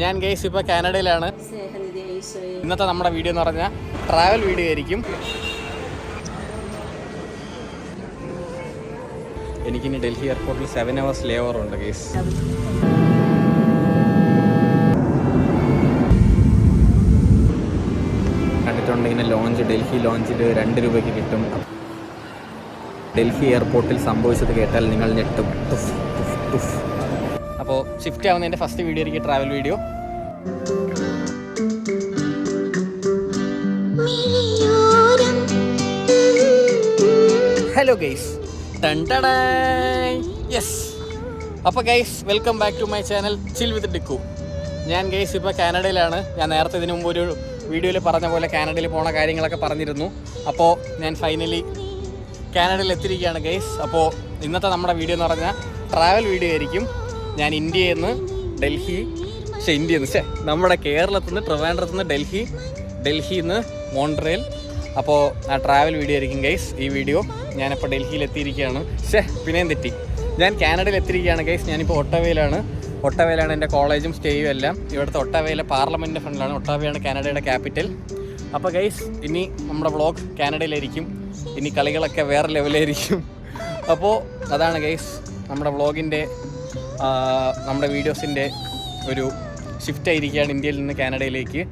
ഞാൻ ഗൈസ് ഇപ്പോൾ കാനഡയിലാണ്. ഇന്നത്തെ നമ്മുടെ വീഡിയോ എന്ന് പറഞ്ഞാൽ ട്രാവൽ വീഡിയോ ആയിരിക്കും. എനിക്കിനി ഡൽഹി എയർപോർട്ടിൽ 7 hours ലേ ഓവർ ഉണ്ട് ഗൈസ്. കണ്ടിട്ടുണ്ട് ഇങ്ങനെ ലോഞ്ച്, ഡൽഹി ലോഞ്ചിൽ 2 രൂപയ്ക്ക് കിട്ടും. ഡൽഹി എയർപോർട്ടിൽ സംഭവിച്ചത് കേട്ടാൽ നിങ്ങൾ ഞെട്ടും. ടുഫ് ടുഫ് ടുഫ്. അപ്പോൾ ഷിഫ്റ്റ് ആവുന്നതിൻ്റെ ഫസ്റ്റ് വീഡിയോ ആയിരിക്കും travel video. Hello guys, yes. അപ്പോൾ guys, welcome back to my channel chill with Dikku. ഞാൻ ഗൈസ് ഇപ്പോൾ കാനഡയിലാണ്. ഞാൻ നേരത്തെ ഇതിനു മുമ്പ് ഒരു വീഡിയോയിൽ പറഞ്ഞ പോലെ കാനഡയിൽ പോണ കാര്യങ്ങളൊക്കെ പറഞ്ഞിരുന്നു. അപ്പോൾ ഞാൻ ഫൈനലി കാനഡയിൽ എത്തിയിരിക്കുകയാണ് ഗൈസ്. അപ്പോൾ ഇന്നത്തെ നമ്മുടെ വീഡിയോ എന്ന് പറഞ്ഞാൽ ട്രാവൽ വീഡിയോ ആയിരിക്കും. ഞാൻ ഇന്ത്യയിൽ നിന്ന് നമ്മുടെ കേരളത്തിൽ നിന്ന് ട്രിവാൻഡ്രത്ത് നിന്ന് ഡൽഹിയിൽ നിന്ന് മോൺട്രിയൽ. അപ്പോൾ ആ ട്രാവൽ വീഡിയോ ആയിരിക്കും ഗൈസ് ഈ വീഡിയോ. ഞാനിപ്പോൾ ഡൽഹിയിൽ എത്തിയിരിക്കുകയാണ്. പിന്നെയും തെറ്റി, ഞാൻ കാനഡയിൽ എത്തിയിരിക്കുകയാണ് ഗൈസ്. ഞാനിപ്പോൾ ഒട്ടവയിലാണ് എൻ്റെ കോളേജും സ്റ്റേയും എല്ലാം. ഇവിടുത്തെ ഒട്ടവയിലെ പാർലമെൻറ്റിൻ്റെ ഫ്രണ്ടിലാണ്. ഒട്ടാവയാണ് കാനഡയുടെ ക്യാപിറ്റൽ. അപ്പോൾ ഗൈസ്, ഇനി നമ്മുടെ വ്ളോഗ് കാനഡയിലായിരിക്കും. ഇനി കളികളൊക്കെ വേറെ ലെവലായിരിക്കും. അപ്പോൾ അതാണ് ഗൈസ് നമ്മുടെ വ്ളോഗിൻ്റെ, നമ്മുടെ വീഡിയോസിൻ്റെ ഒരു ഷിഫ്റ്റ് ആയിരിക്കുകയാണ് ഇന്ത്യയിൽ നിന്ന് കാനഡയിലേക്ക്.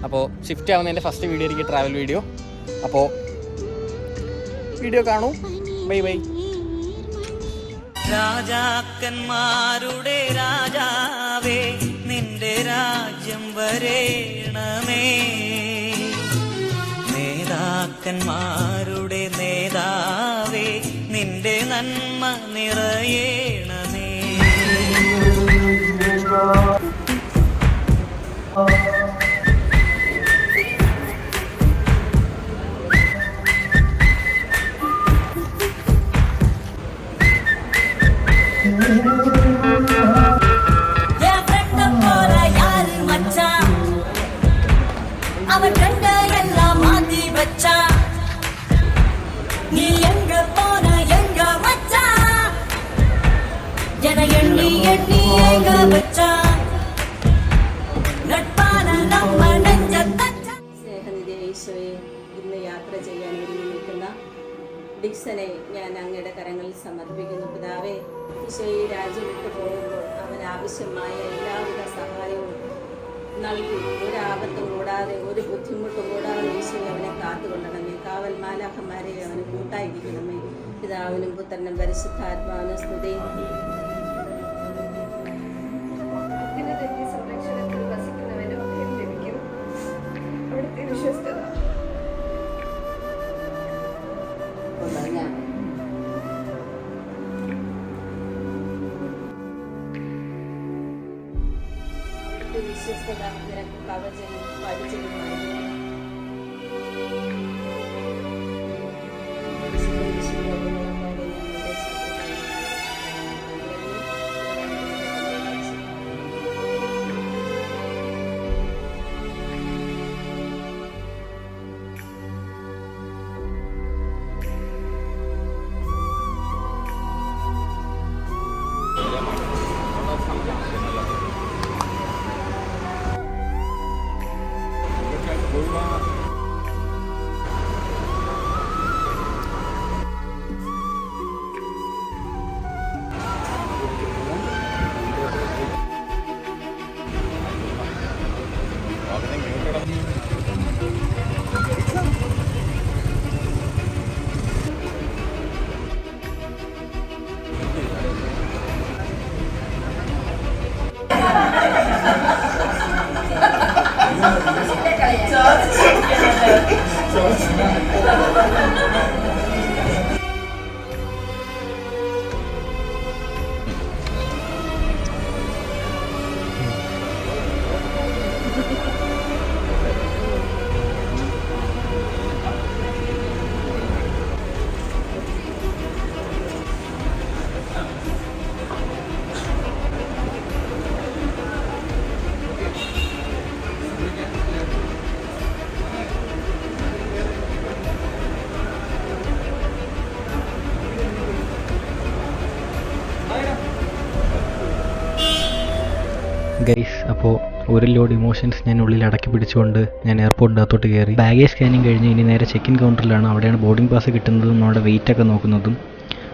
അപ്പോൾ ഷിഫ്റ്റ് ആവുന്നതിൻ്റെ ഫസ്റ്റ് വീഡിയോ ആയിരിക്കും ട്രാവൽ വീഡിയോ. അപ്പോൾ വീഡിയോ കാണൂ. Bye bye. രാജാക്കന്മാരുടെ രാജാവേ, നിന്റെ രാജ്യം വരേണമേ. നേതാക്കന്മാരുടെ നേതാവേ, നിന്റെ നന്മ നിറയേണമേ. ഇന്ന് യാത്ര ചെയ്യാൻ ഒരുങ്ങി നിൽക്കുന്ന ഡിക്സനെ ഞാൻ അങ്ങയുടെ കരങ്ങളിൽ സമർപ്പിക്കുന്നു. പിതാവേ, ഈശോ ഈ രാജ്യം വിട്ടു പോകുമ്പോൾ അവന് ആവശ്യമായ എല്ലാവിധ സഹായവും നൽകി, ഒരാപത്തും കൂടാതെ ഒരു ബുദ്ധിമുട്ടും കൂടാതെ ഈശോ അവനെ കാത്തുകൊള്ളണമേ. കാവൽ മാലാഖമാരെ അവന് കൂട്ടായിരിക്കണമേ. പിതാവിനും പുത്രനും പരിശുദ്ധാത്മാവിനും സ്തുതി. വിശ്വസ്തത നിനക്ക് കവചവും പരിചയവുമായിരുന്നു. ഗൈസ്, അപ്പോൾ ഒരു ലോഡ് ഇമോഷൻസ് ഞാൻ ഉള്ളിൽ അടക്കി പിടിച്ചുകൊണ്ട് ഞാൻ എയർപോർട്ടിൻ്റെ അകത്തോട്ട് കയറി. ബാഗേജ് സ്കാനിങ് കഴിഞ്ഞ് ഇനി നേരെ ചെക്ക് ഇൻ കൗണ്ടറിലാണ്. അവിടെയാണ് ബോർഡിംഗ് പാസ് കിട്ടുന്നതും നമ്മുടെ വെയിറ്റൊക്കെ നോക്കുന്നതും.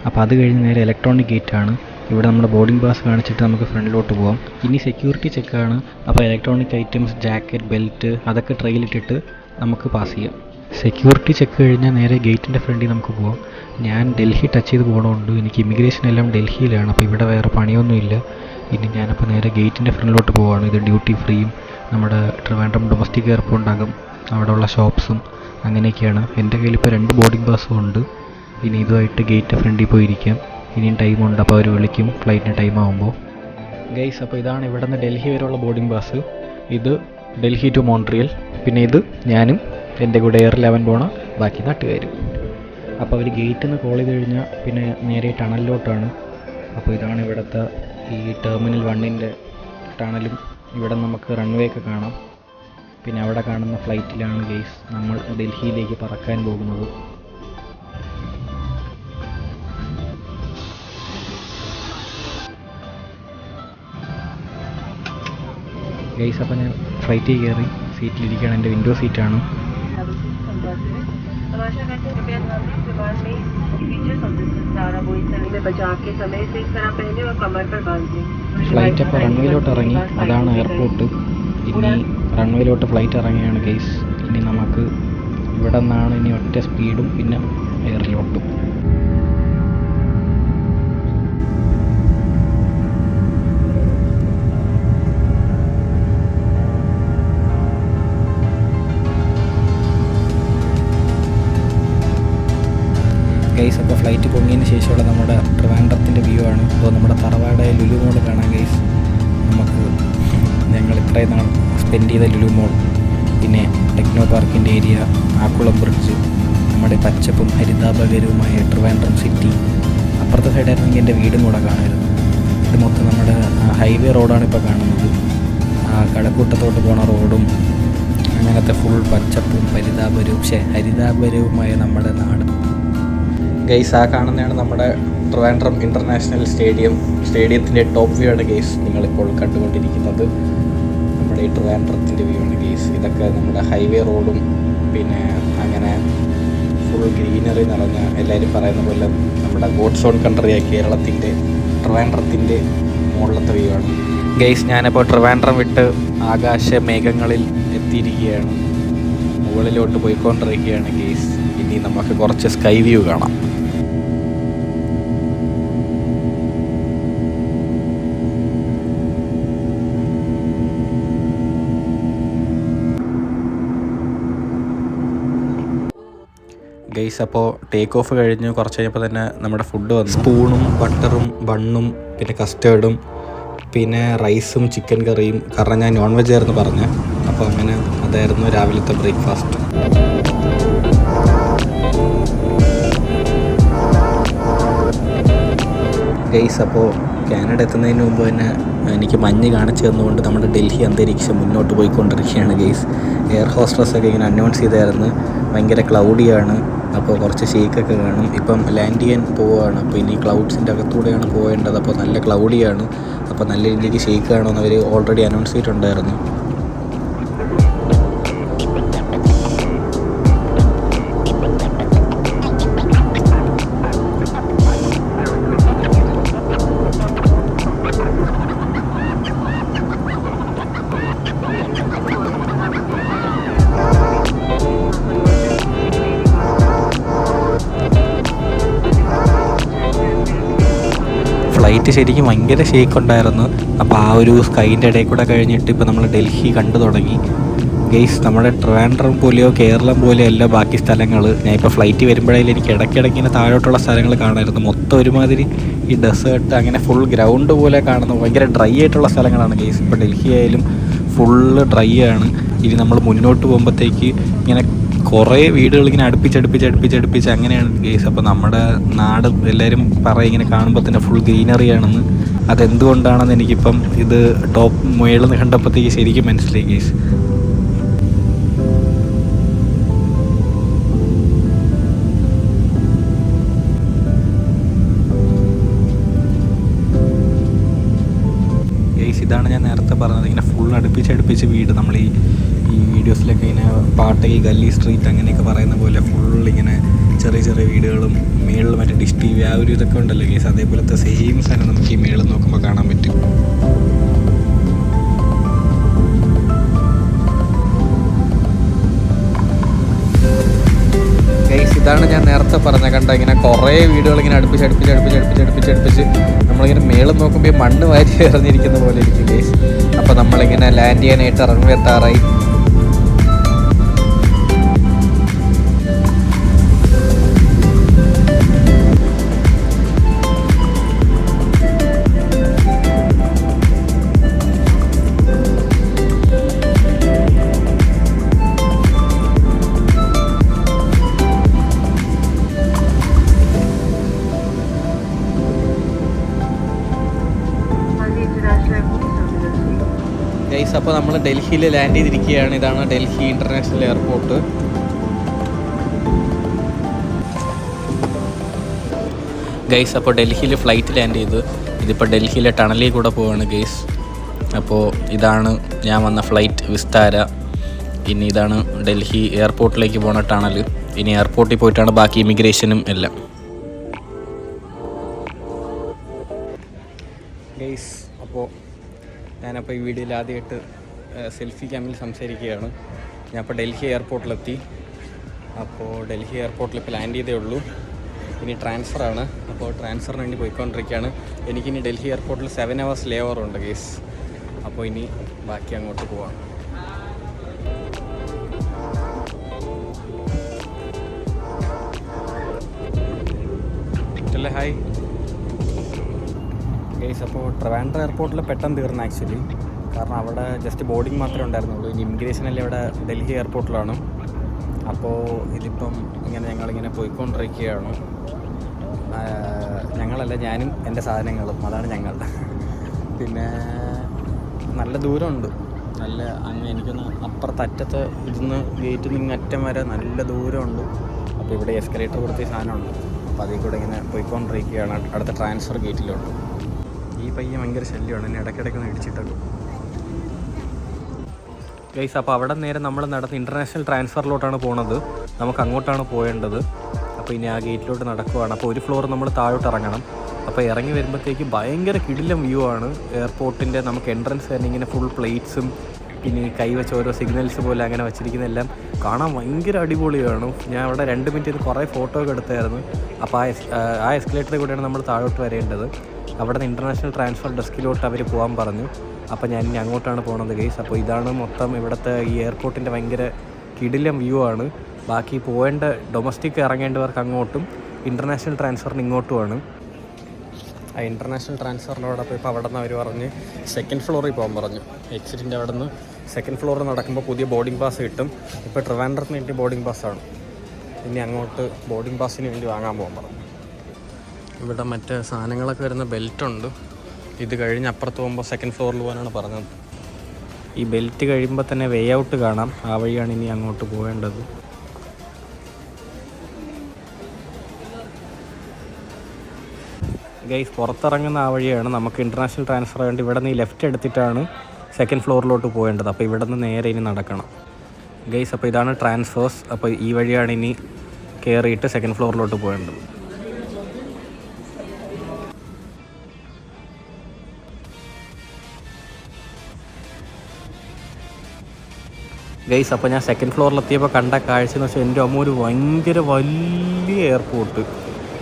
അപ്പോൾ അത് കഴിഞ്ഞ് നേരെ ഇലക്ട്രോണിക് ഗേറ്റാണ്. ഇവിടെ നമ്മുടെ ബോർഡിംഗ് പാസ് കാണിച്ചിട്ട് നമുക്ക് ഫ്രണ്ടിലോട്ട് പോകാം. ഇനി സെക്യൂരിറ്റി ചെക്കാണ്. അപ്പോൾ ഇലക്ട്രോണിക് ഐറ്റംസ്, ജാക്കറ്റ്, ബെൽറ്റ് അതൊക്കെ ട്രെയിലിട്ടിട്ട് നമുക്ക് പാസ് ചെയ്യാം. സെക്യൂരിറ്റി ചെക്ക് കഴിഞ്ഞാൽ നേരെ ഗേറ്റിൻ്റെ ഫ്രണ്ടിൽ നമുക്ക് പോകാം. ഞാൻ ഡൽഹി ടച്ച് ചെയ്ത് പോകണമുണ്ട്. എനിക്ക് ഇമിഗ്രേഷൻ എല്ലാം ഡൽഹിയിലാണ്. അപ്പോൾ ഇവിടെ വേറെ പണിയൊന്നുമില്ല. ഇനി ഞാനപ്പോൾ നേരെ ഗേറ്റിൻ്റെ ഫ്രണ്ടിലോട്ട് പോവുകയാണ്. ഇത് ഡ്യൂട്ടി ഫ്രീയും നമ്മുടെ ട്രിവാൻഡ്രം ഡൊമസ്റ്റിക് എയർപോർട്ടാകും അവിടെയുള്ള ഷോപ്സും അങ്ങനെയൊക്കെയാണ്. എൻ്റെ കയ്യിൽ ഇപ്പോൾ 2 ബോർഡിംഗ് പാസ്സും ഉണ്ട്. ഇനി ഇതുമായിട്ട് ഗേറ്റ് ഫ്രണ്ടിൽ പോയിരിക്കാം. ഇനിയും ടൈമുണ്ട്. അപ്പോൾ അവർ വിളിക്കും ഫ്ലൈറ്റിന് ടൈം ആകുമ്പോൾ. ഗൈസ്, അപ്പോൾ ഇതാണ് ഇവിടെ നിന്ന് ഡൽഹി വരെയുള്ള ബോർഡിംഗ് പാസ്. ഇത് ഡൽഹി ടു മോൺട്രിയൽ. പിന്നെ ഇത് ഞാനും എൻ്റെ കൂടെ എയർ 11 പോണ ബാക്കി നാട്ടുകാരും. അപ്പോൾ അവർ ഗേറ്റിൽ നിന്ന് കോൾ ചെയ്ത് കഴിഞ്ഞാൽ പിന്നെ നേരെ ടണലിലോട്ടാണ്. അപ്പോൾ ഇതാണ് ഇവിടുത്തെ ഈ ടെർമിനൽ 1ൻ്റെ ടണലും. ഇവിടെ നമുക്ക് റൺവേ ഒക്കെ കാണാം. പിന്നെ അവിടെ കാണുന്ന ഫ്ലൈറ്റിലാണ് ഗൈസ് നമ്മൾ ഡൽഹിയിലേക്ക് പറക്കാൻ പോകുന്നത്. ഗൈസ്, അപ്പോൾ ഞാൻ ഫ്ലൈറ്റിൽ കയറി സീറ്റിലിരിക്കുകയാണ്. എൻ്റെ വിൻഡോ സീറ്റാണ്. ഫ്ലൈറ്റ് അപ്പോൾ റൺവേയിലോട്ട് ഇറങ്ങി. അതാണ് എയർപോർട്ട്. ഇനി റൺവേയിലോട്ട് ഫ്ലൈറ്റ് ഇറങ്ങിയാണ് ഗൈസ്. ഇനി നമുക്ക് ഇവിടെ നിന്നാണ് ഇനി ഒറ്റ സ്പീഡും പിന്നെ എയറിലോട്ടും. ഗൈസ്, അപ്പോൾ ഫ്ലൈറ്റ് പൊങ്ങിയതിന് ശേഷമുള്ള നമ്മുടെ ട്രിവാൻഡ്രത്തിൻ്റെ വ്യൂ ആണ്. അപ്പോൾ നമ്മുടെ തറവാട് ലുലു മോൾ കാണാം ഗൈസ്. നമുക്ക് ഞങ്ങൾ ഇത്രയും നാൾ സ്പെൻഡ് ചെയ്ത ലുലു മോൾ, പിന്നെ ടെക്നോ പാർക്കിൻ്റെ ഏരിയ, ആക്കുളം ബ്രിഡ്ജ്, നമ്മുടെ പച്ചപ്പും ഹരിതാപകരവുമായ ട്രിവാൻഡ്രം സിറ്റി. അപ്പുറത്തെ സൈഡായിരുന്നെങ്കിൽ എൻ്റെ വീടും കൂടെ കാണാമായിരുന്നു. ഇത് മൊത്തം നമ്മുടെ ഹൈവേ റോഡാണ് ഇപ്പോൾ കാണുന്നത്. കടക്കൂട്ടത്തോട്ട് പോണ റോഡും അങ്ങനത്തെ ഫുൾ പച്ചപ്പും ഹരിതാപരവുമായ നമ്മുടെ നാട്. ഗൈസ്, ആ കാണുന്നതാണ് നമ്മുടെ ട്രിവാൻഡ്രം ഇൻ്റർനാഷണൽ സ്റ്റേഡിയത്തിൻ്റെ ടോപ്പ് വ്യൂ ആണ് ഗൈസ് നിങ്ങളിപ്പോൾ കണ്ടുകൊണ്ടിരിക്കുന്നത്. നമ്മുടെ ഈ ട്രിവാൻഡ്രത്തിൻ്റെ വ്യൂ ആണ് ഗൈസ്. ഇതൊക്കെ നമ്മുടെ ഹൈവേ റോഡും പിന്നെ അങ്ങനെ ഫുൾ ഗ്രീനറി നിറഞ്ഞ, എല്ലാവരും പറയുന്ന പോലെ നമ്മുടെ ഗോഡ്സ് ഓൺ കൺട്രിയായ കേരളത്തിൻ്റെ ട്രിവാൻഡ്രത്തിൻ്റെ മുകളിലത്തെ വ്യൂ ആണ് ഗൈസ്. ഞാനിപ്പോൾ ട്രിവാൻഡ്രം വിട്ട് ആകാശ മേഘങ്ങളിൽ എത്തിയിരിക്കുകയാണ്. മുകളിലോട്ട് പോയിക്കൊണ്ടിരിക്കുകയാണ് ഗൈസ്. ഇനി നമുക്ക് കുറച്ച് സ്കൈ വ്യൂ കാണാം. ഗൈസ്, അപ്പോൾ ടേക്ക് ഓഫ് കഴിഞ്ഞ് കുറച്ച് കഴിഞ്ഞപ്പോൾ തന്നെ നമ്മുടെ ഫുഡ് വന്നു. സ്പൂണും ബട്ടറും ബണ്ണും പിന്നെ കസ്റ്റേർഡും പിന്നെ റൈസും ചിക്കൻ കറിയും. കാരണം ഞാൻ നോൺ വെജ് ആയിരുന്നു പറഞ്ഞത്. അപ്പോൾ അങ്ങനെ അതായിരുന്നു രാവിലത്തെ ബ്രേക്ക്ഫാസ്റ്റ്. ഗൈസ്, അപ്പോൾ കാനഡ എത്തുന്നതിന് മുമ്പ് തന്നെ എനിക്ക് മഞ്ഞ് കാണിച്ചു തന്നുകൊണ്ട് നമ്മുടെ ഡൽഹി അന്തരീക്ഷം മുന്നോട്ട് പോയിക്കൊണ്ടിരിക്കുകയാണ് ഗൈസ്. എയർ ഹോസ്റ്റസൊക്കെ ഇങ്ങനെ അനൗൺസ് ചെയ്തായിരുന്നു ഭയങ്കര ക്ലൗഡിയാണ്, അപ്പോൾ കുറച്ച് ഷേക്കൊക്കെ കാണും. ഇപ്പം ലാൻഡ് ചെയ്യാൻ പോവുകയാണ്. അപ്പോൾ ഇനി ക്ലൗഡ്സിൻ്റെ അകത്തൂടെയാണ് പോകേണ്ടത്. അപ്പോൾ നല്ല ക്ലൗഡിയാണ്. അപ്പോൾ നല്ല രീതിക്ക് ഷേക്ക് കാണുമെന്ന് അവർ ഓൾറെഡി അനൗൺസ് ചെയ്തിട്ടുണ്ടായിരുന്നു. ഫ്ലൈറ്റ് ശരിക്കും ഭയങ്കര ഷേക്ക് ഉണ്ടായിരുന്നു. അപ്പോൾ ആ ഒരു സ്കൈൻ്റെ ഇടയിൽ കൂടെ കഴിഞ്ഞിട്ട് ഇപ്പോൾ നമ്മൾ ഡൽഹി കണ്ടു തുടങ്ങി ഗെയ്സ്. നമ്മുടെ ട്രിവാൻഡ്രം പോലെയോ കേരളം പോലെയോ അല്ല ബാക്കി സ്ഥലങ്ങൾ. ഞാൻ ഇപ്പോൾ ഫ്ലൈറ്റ് വരുമ്പോഴേലും എനിക്ക് ഇടയ്ക്കിടയ്ക്കിങ്ങനെ താഴോട്ടുള്ള സ്ഥലങ്ങൾ കാണാമായിരുന്നു. മൊത്തം ഒരുമാതിരി ഈ ഡെസേർട്ട് അങ്ങനെ ഫുൾ ഗ്രൗണ്ട് പോലെ കാണുന്നു. ഭയങ്കര ഡ്രൈ ആയിട്ടുള്ള സ്ഥലങ്ങളാണ് ഗെയ്സ്. ഇപ്പോൾ ഡൽഹി ആയാലും ഫുള്ള് ഡ്രൈ ആണ്. ഇനി നമ്മൾ മുന്നോട്ട് പോകുമ്പോഴത്തേക്ക് ഇങ്ങനെ കുറേ വീടുകൾ ഇങ്ങനെ അടുപ്പിച്ച് അങ്ങനെയാണ് ഗെയ്സ്. അപ്പോൾ നമ്മുടെ നാട് എല്ലാവരും ഇങ്ങനെ കാണുമ്പോൾ തന്നെ ഫുൾ ഗ്രീനറിയാണെന്ന്. അതെന്തുകൊണ്ടാണെന്ന് എനിക്കിപ്പം ഇത് ടോപ്പ് മുകളിൽ നിന്ന് കണ്ടപ്പോഴത്തേക്ക് ശരിക്കും മനസ്സിലായി ഗെയ്സ്. ഗെയ്സ്, ഇതാണ് ഞാൻ നേരത്തെ പറഞ്ഞത്, ഇങ്ങനെ ഫുൾ അടുപ്പിച്ച് വീട് നമ്മൾ ഈ വീഡിയോസിലൊക്കെ ഇങ്ങനെ പാട്ട് ഈ ഗല്ലി സ്ട്രീറ്റ് അങ്ങനെയൊക്കെ പറയുന്ന പോലെ ഫുൾ ഇങ്ങനെ ചെറിയ വീടുകളും മേളിൽ മറ്റേ ഡിഷ് ടി വി ആ ഒരു ഇതൊക്കെ ഉണ്ടല്ലോ ഗൈസ്, അതേപോലത്തെ സെയിം സാധനം നമുക്ക് ഈ മേളിൽ നോക്കുമ്പോൾ കാണാൻ പറ്റും. ഗൈസ് ഇതാണ് ഞാൻ നേരത്തെ പറഞ്ഞ കണ്ട ഇങ്ങനെ കുറേ വീടുകൾ ഇങ്ങനെ അടുപ്പിച്ച് നമ്മളിങ്ങനെ മേളിൽ നോക്കുമ്പോൾ മണ്ണ് വാരി എറിഞ്ഞിരിക്കുന്ന പോലെ ഇരിക്കും ഗൈസ്. അപ്പോൾ നമ്മളിങ്ങനെ ലാൻഡ് ചെയ്യാനായിട്ട് എത്താറായി. ഗൈസ് അപ്പോൾ നമ്മൾ ഡൽഹിയിൽ ലാൻഡ് ചെയ്തിരിക്കുകയാണ്. ഇതാണ് ഡൽഹി ഇൻ്റർനാഷണൽ എയർപോർട്ട്. ഗൈസ് അപ്പോൾ ഡൽഹിയിൽ ഫ്ലൈറ്റ് ലാൻഡ് ചെയ്ത് ഇതിപ്പോൾ ഡൽഹിയിലെ ടണലിൽ കൂടെ പോവാണ് ഗൈസ്. അപ്പോൾ ഇതാണ് ഞാൻ വന്ന ഫ്ലൈറ്റ് വിസ്താര. ഇനി ഇതാണ് ഡൽഹി എയർപോർട്ടിലേക്ക് പോണ ടണൽ. ഇനി എയർപോർട്ടിൽ പോയിട്ടാണ് ബാക്കി ഇമിഗ്രേഷനും എല്ലാം. ഗൈസ് അപ്പോൾ ഞാനപ്പോൾ ഈ വീഡിയോയിൽ ആദ്യമായിട്ട് സെൽഫി ക്യാമിൽ സംസാരിക്കുകയാണ്. ഞാനിപ്പോൾ ഡൽഹി എയർപോർട്ടിലെത്തി. അപ്പോൾ ഡൽഹി എയർപോർട്ടിൽ ഇപ്പോൾ ലാൻഡ് ചെയ്തേ ഉള്ളൂ. ഇനി ട്രാൻസ്ഫറാണ്. അപ്പോൾ ട്രാൻസ്ഫറിന് വേണ്ടി പോയിക്കൊണ്ടിരിക്കുകയാണ്. എനിക്കിനി ഡൽഹി എയർപോർട്ടിൽ 7 hours ലേ ഓവർ ഉണ്ട് ഗൈസ്. അപ്പോൾ ഇനി ബാക്കി അങ്ങോട്ട് പോവാം. അല്ലേ ഹായ് ഗൈസ്. അപ്പോൾ ട്രിവാൻഡ്രം എയർപോർട്ടിൽ പെട്ടെന്ന് തീർന്നു ആക്ച്വലി. കാരണം അവിടെ ജസ്റ്റ് ബോർഡിങ് മാത്രമേ ഉണ്ടായിരുന്നുള്ളൂ. ഇനി ഇമിഗ്രേഷനല്ലേ ഇവിടെ ഡൽഹി എയർപോർട്ടിലാണ്. അപ്പോൾ ഇതിപ്പം ഞങ്ങളിങ്ങനെ പോയിക്കൊണ്ടിരിക്കുകയാണ്. ഞങ്ങളല്ല, ഞാനും എൻ്റെ സാധനങ്ങളും, അതാണ് ഞങ്ങൾ. പിന്നെ നല്ല ദൂരമുണ്ട്. നല്ല എനിക്കൊന്ന് അപ്പുറത്തറ്റത്ത് ഇതിന്ന് ഗേറ്റിൽ നിന്ന് അറ്റം വരെ നല്ല ദൂരമുണ്ട്. അപ്പോൾ ഇവിടെ എസ്കലേറ്റർ കൊടുത്ത സാധനമുണ്ട്. അപ്പോൾ അതിൽ കൂടെ ഇങ്ങനെ പോയിക്കൊണ്ടിരിക്കുകയാണ് അടുത്ത ട്രാൻസ്ഫർ ഗേറ്റിലോട്ട്. ഈ പയ്യൻ ഭയങ്കര ശല്യമാണ്, എന്നെ ഇടയ്ക്കിടയ്ക്കൊന്ന് ഇടിച്ചിട്ടൊക്കെ ഗൈസ്. അപ്പോൾ അവിടെ നേരെ നമ്മൾ നടന്ന് ഇൻ്റർനാഷണൽ ട്രാൻസ്ഫറിലോട്ടാണ് പോണത്. നമുക്ക് അങ്ങോട്ടാണ് പോകേണ്ടത്. അപ്പോൾ ഇനി ആ ഗേറ്റിലോട്ട് നടക്കുവാണ്. അപ്പോൾ ഒരു ഫ്ലോർ നമ്മൾ താഴോട്ട് ഇറങ്ങണം. അപ്പോൾ ഇറങ്ങി വരുമ്പോഴത്തേക്ക് ഭയങ്കര കിടിലം വ്യൂ ആണ് എയർപോർട്ടിൻ്റെ. നമുക്ക് എൻട്രൻസ് തന്നെ ഇങ്ങനെ ഫുൾ പ്ലേറ്റ്സും പിന്നെ ഈ കൈവച്ച് ഓരോ സിഗ്നൽസ് പോലെ അങ്ങനെ വെച്ചിരിക്കുന്നതെല്ലാം കാണാൻ ഭയങ്കര അടിപൊളിയാണ്. ഞാൻ അവിടെ 2 മിനിറ്റ് കുറേ ഫോട്ടോ ഒക്കെ എടുത്തായിരുന്നു. അപ്പോൾ ആ എസ്കലേറ്ററിൽ കൂടെയാണ് നമ്മൾ താഴോട്ട് വരേണ്ടത്. അവിടെ നിന്ന് ഇൻ്റർനാഷണൽ ട്രാൻസ്ഫർ ഡെസ്കിലോട്ട് അവർ പോകാൻ പറഞ്ഞു. അപ്പോൾ ഞാൻ ഇനി അങ്ങോട്ടാണ് പോകുന്നത് ഗൈസ്. അപ്പോൾ ഇതാണ് മൊത്തം ഇവിടുത്തെ ഈ എയർപോർട്ടിൻ്റെ ഭയങ്കര കിടിലം വ്യൂ ആണ്. ബാക്കി പോകേണ്ട ഡൊമസ്റ്റിക് ഇറങ്ങേണ്ടവർക്ക് അങ്ങോട്ടും ഇൻ്റർനാഷണൽ ട്രാൻസ്ഫറിന് ഇങ്ങോട്ടുമാണ്. ആ ഇൻ്റർനാഷണൽ ട്രാൻസ്ഫറിനോടൊപ്പം ഇപ്പോൾ അവിടെ നിന്ന് അവർ പറഞ്ഞ് 2nd ഫ്ലോറിൽ പോകാൻ പറഞ്ഞു. എക്സിറ്റിൻ്റെ അവിടെ നിന്ന് 2nd ഫ്ലോറിൽ നടക്കുമ്പോൾ പുതിയ ബോർഡിംഗ് പാസ് കിട്ടും. ഇപ്പോൾ ട്രിവാൻഡ്രത്തിന് വേണ്ടി ബോർഡിംഗ് പാസ്സാണ്. ഇനി അങ്ങോട്ട് ബോർഡിംഗ് പാസ്സിന് വേണ്ടി വാങ്ങാൻ പോകാൻ പറഞ്ഞു. ഇവിടെ മറ്റേ സാധനങ്ങളൊക്കെ വരുന്ന ബെൽറ്റുണ്ട്. ഇത് കഴിഞ്ഞ് അപ്പുറത്ത് പോകുമ്പോൾ 2nd ഫ്ലോറിൽ പോകാനാണ് പറഞ്ഞത്. ഈ ബെൽറ്റ് കഴിയുമ്പോൾ തന്നെ വേ ഔട്ട് കാണാം. ആ വഴിയാണ് ഇനി അങ്ങോട്ട് പോകേണ്ടത്. ഗൈസ് പുറത്തിറങ്ങുന്ന ആ വഴിയാണ്. നമുക്ക് ഇൻ്റർനാഷണൽ ട്രാൻസ്ഫർ വേണ്ടി ഇവിടെ നിന്ന് ഈ ലെഫ്റ്റ് എടുത്തിട്ടാണ് 2nd ഫ്ലോറിലോട്ട് പോകേണ്ടത്. അപ്പോൾ ഇവിടെ നിന്ന് നേരെ ഇനി നടക്കണം ഗൈസ്. അപ്പോൾ ഇതാണ് ട്രാൻസ്ഫേഴ്സ്. അപ്പോൾ ഈ വഴിയാണ് ഇനി കയറിയിട്ട് 2nd ഫ്ലോറിലോട്ട് പോകേണ്ടത്. ഗൈസ് അപ്പോൾ ഞാൻ 2nd ഫ്ലോറിലെത്തിയപ്പോൾ കണ്ട കാഴ്ച എന്ന് വെച്ചാൽ എൻ്റെ അമ്മ ഒരു ഭയങ്കര വലിയ എയർപോർട്ട്.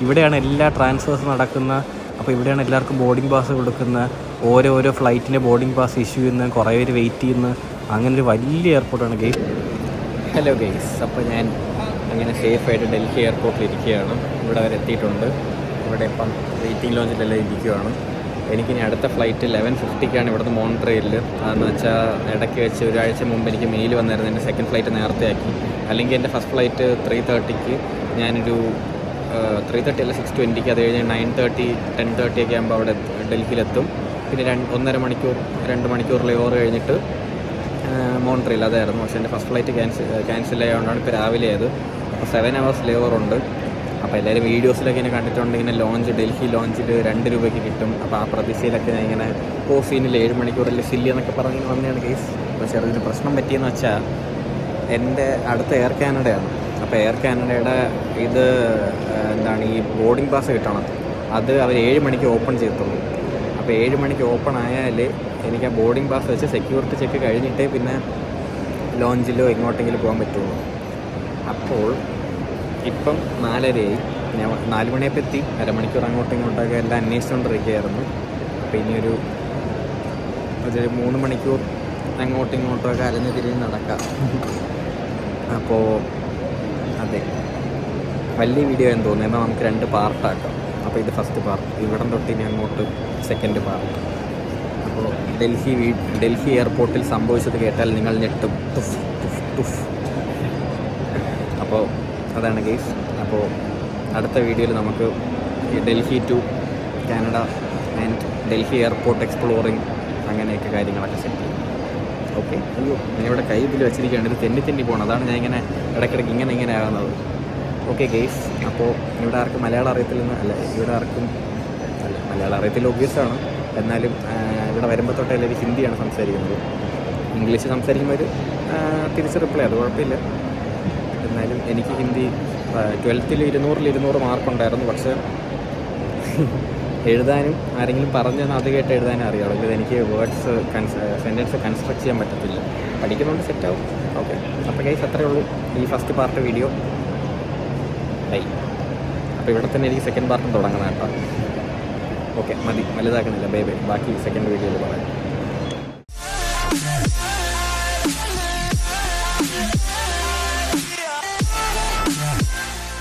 ഇവിടെയാണ് എല്ലാ ട്രാൻസ്ഫേഴ്സ് നടക്കുന്ന. അപ്പോൾ ഇവിടെയാണ് എല്ലാവർക്കും ബോർഡിംഗ് പാസ് കൊടുക്കുന്ന. ഓരോ ഫ്ലൈറ്റിൻ്റെ ബോർഡിംഗ് പാസ് ഇഷ്യൂ ചെയ്യുന്ന, കുറേ പേര് വെയിറ്റ് ചെയ്യുന്ന, അങ്ങനെ ഒരു വലിയ എയർപോർട്ടാണ് ഗൈസ്. Hello guys. അപ്പോൾ ഞാൻ അങ്ങനെ സേഫായിട്ട് ഡൽഹി എയർപോർട്ടിൽ ഇരിക്കുകയാണ്. ഇവിടെ വരെ എത്തിയിട്ടുണ്ട്. ഇവിടെ ഇപ്പം വെയിറ്റിംഗ് ലോഞ്ചിലെല്ലാം ഇരിക്കുകയാണ്. എനിക്കിനി അടുത്ത ഫ്ലൈറ്റ് 11:50 ഇവിടുന്ന് മോൺട്രിയലിൽ. അതെന്ന് വെച്ചാൽ ഇടയ്ക്ക് വെച്ച് ഒരാഴ്ച മുമ്പ് എനിക്ക് മെയിൽ വന്നായിരുന്നു എൻ്റെ 2nd ഫ്ലൈറ്റ് നേരത്തെ ആക്കി. അല്ലെങ്കിൽ എൻ്റെ ഫസ്റ്റ് ഫ്ലൈറ്റ് 3:30 ഞാനൊരു 3:30 അല്ല 6:20. അത് കഴിഞ്ഞ് 9:30 10:30 ഒക്കെ ആകുമ്പോൾ അവിടെ ഡൽഹിയിലെത്തും. പിന്നെ 1.5 മണിക്കൂർ 2 മണിക്കൂർ ലേ ഓവർ കഴിഞ്ഞിട്ട് മോൺട്രിയൽ അതായിരുന്നു. പക്ഷേ എൻ്റെ ഫസ്റ്റ് ഫ്ലൈറ്റ് ക്യാൻസൽ ആയതുകൊണ്ടാണ് ഇപ്പോൾ രാവിലെ ആയത്. അപ്പോൾ 7 hours ലേ ഓവർ ഉണ്ട്. അപ്പോൾ എല്ലാവരും വീഡിയോസിലൊക്കെ ഇങ്ങനെ കണ്ടിട്ടുണ്ട്, ഇങ്ങനെ ലോഞ്ച് ഡൽഹി ലോഞ്ചിൽ 2 രൂപയ്ക്ക് കിട്ടും. അപ്പോൾ ആ പ്രതീക്ഷയിലൊക്കെ ഞാൻ ഇങ്ങനെ കോഫീനിൽ 7 മണിക്കൂറിൽ സില്ലി എന്നൊക്കെ പറഞ്ഞ് വന്നതാണ് കേസ്. അപ്പോൾ ചെറുതിന് പ്രശ്നം പറ്റിയെന്ന് വെച്ചാൽ എൻ്റെ അടുത്ത എയർ കാനഡയാണ്. അപ്പോൾ എയർ കാനഡയുടെ ഇത് എന്താണ് ഈ ബോർഡിംഗ് പാസ് കിട്ടണം. അത് അവർ 7 മണിക്ക് ഓപ്പൺ ചെയ്യത്തുള്ളൂ. അപ്പോൾ 7 മണിക്ക് ഓപ്പൺ ആയാൽ എനിക്ക് ആ ബോർഡിംഗ് പാസ് വെച്ച് സെക്യൂരിറ്റി ചെക്ക് കഴിഞ്ഞിട്ടേ പിന്നെ ലോഞ്ചിലോ എങ്ങോട്ടെങ്കിലും പോകാൻ പറ്റുള്ളൂ. അപ്പോൾ ഇപ്പം 4:30 ഞാൻ 4 മണിയപ്പോൾ എത്തി. അരമണിക്കൂർ അങ്ങോട്ടും ഇങ്ങോട്ടൊക്കെ എല്ലാം അന്വേഷിച്ചുകൊണ്ടിരിക്കുകയായിരുന്നു. അപ്പോൾ ഇനിയൊരു 3 മണിക്കൂർ അങ്ങോട്ടും ഇങ്ങോട്ടൊക്കെ അലഞ്ഞ് തിരിഞ്ഞ് നടക്കാം. അപ്പോൾ അതെ, വലിയ വീഡിയോ എന്ന് തോന്നുന്നു. എന്നാൽ നമുക്ക് 2 പാർട്ടാക്കാം. അപ്പോൾ ഇത് ഫസ്റ്റ് പാർട്ട്, ഇവിടം തൊട്ട് ഇനി അങ്ങോട്ട് സെക്കൻഡ് പാർട്ട്. അപ്പോൾ ഡൽഹി എയർപോർട്ടിൽ സംഭവിച്ചത് കേട്ടാൽ നിങ്ങൾ ഞെട്ടും. ടുഫ് ടുഫ് ടുഫ്. അപ്പോൾ അതാണ് ഗെയ്സ്. അപ്പോൾ അടുത്ത വീഡിയോയിൽ നമുക്ക് ഈ Delhi to Canada and Delhi airport exploring അങ്ങനെയൊക്കെ കാര്യങ്ങളൊക്കെ സെറ്റ് ചെയ്യും. ഓക്കെ. അയ്യോ, ഞാനിവിടെ കൈ ഇതിൽ വെച്ചിരിക്കുകയാണ്. ഇത് തെന്നി പോകണം. അതാണ് ഞാൻ ഇങ്ങനെ ഇടയ്ക്കിടയ്ക്ക് ഇങ്ങനെ ആകുന്നത്. Okay guys. അപ്പോൾ ഇവിടെ ആർക്കും മലയാളം അറിയത്തില്ലെന്ന് അല്ല, ഇവിടെ ആർക്കും അല്ല മലയാളം അറിയത്തില്ല ഒബ്വിയസാണ്. എന്നാലും ഇവിടെ വരുമ്പോൾ തൊട്ട് എല്ലാവരും ഹിന്ദിയാണ് സംസാരിക്കുന്നത്. ഇംഗ്ലീഷ് സംസാരിക്കുമ്പോൾ തിരിച്ച് റിപ്ലൈ, അത് കുഴപ്പമില്ല. എന്നാലും എനിക്ക് ഹിന്ദി 12th 200 മാർക്കുണ്ടായിരുന്നു. പക്ഷേ എഴുതാനും ആരെങ്കിലും പറഞ്ഞെന്ന് അത് കേട്ട് എഴുതാനും അറിയാവുള്ളൂ. ഇത് എനിക്ക് വേർഡ്സ് സെൻറ്റൻസ് കൺസ്ട്രക്ട് ചെയ്യാൻ പറ്റത്തില്ല. പഠിക്കുന്നതുകൊണ്ട് സെറ്റാവും. ഓക്കെ. അപ്പോൾ ഗൈസ് അത്രയേ ഉള്ളൂ ഈ ഫസ്റ്റ് പാർട്ട് വീഡിയോ. ബൈ. അപ്പോൾ ഇവിടെ തന്നെ എനിക്ക് സെക്കൻഡ് പാർട്ടും തുടങ്ങണം കേട്ടോ. ഓക്കെ, മതി, വലുതാക്കുന്നില്ല. Bye bye. ബാക്കി സെക്കൻഡ് വീഡിയോയിൽ പറയാം.